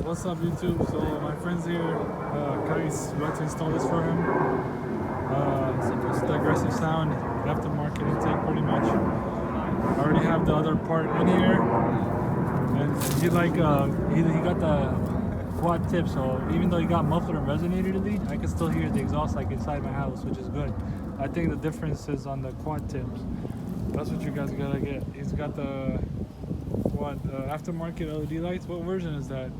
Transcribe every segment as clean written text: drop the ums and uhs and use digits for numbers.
What's up YouTube? So my friend's here, Kai's about to install this for him. It's the aggressive sound, aftermarket intake pretty much. I already have the other part in here. And he got the quad tip, so even though he got muffler and resonator to lead, I can still hear the exhaust like inside my house, which is good. I think the difference is on the quad tips. That's what you guys gotta get. He's got the aftermarket LED lights. What version is that?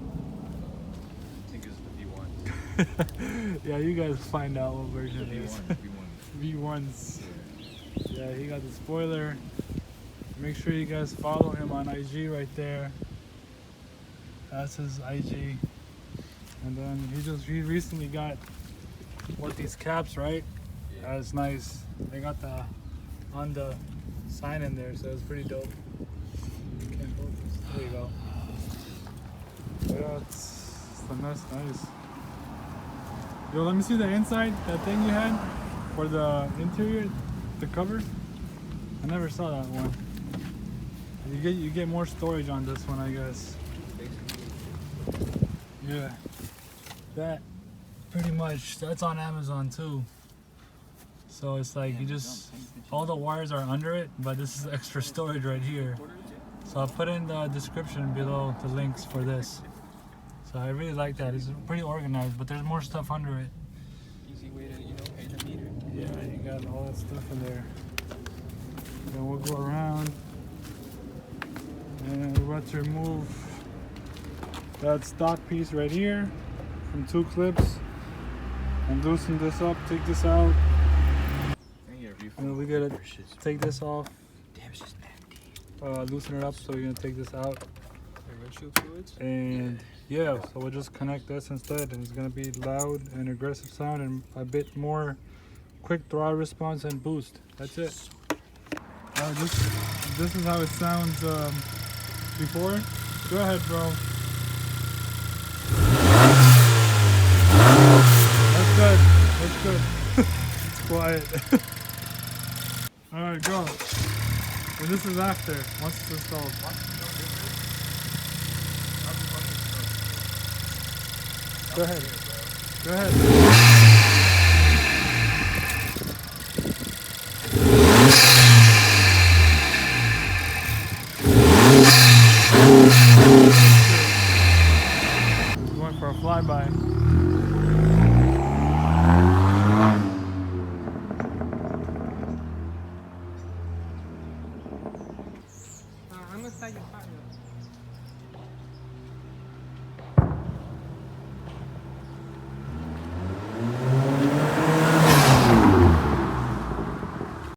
I think it's the V1. Yeah, you guys find out what version it is. V1s. Yeah, he got the spoiler. Make sure you guys follow him on IG right there. That's his IG. And then he recently got these caps, right? Yeah. That's nice. They got the Honda sign in there, so it's pretty dope. Can't focus. There you go. Yeah, it's nice. Yo, let me see the inside. That thing you had for the interior, the cover. I never saw that one. You get more storage on this one, I guess. Yeah, that pretty much, that's on Amazon too. So it's like you just, all the wires are under it, but this is extra storage right here. So I'll put in the description below the links for this. So I really like that. It's pretty organized, but there's more stuff under it. Easy way to, pay the meter. Yeah, you got all that stuff in there. Then we'll go around and we're about to remove that stock piece right here from 2 clips and loosen this up, take this out. And then we gotta take this off, loosen it up, so we're gonna take this out. Windshield fluids? And yeah, so we'll just connect this instead, and it's gonna be loud and aggressive sound and a bit more quick throttle response and boost. That's it. This is how it sounds before. Go ahead, bro. That's good. It's quiet. Alright, go. And this is after, once it's installed. Go ahead. Go ahead. Going for a flyby. I'm gonna start your fire.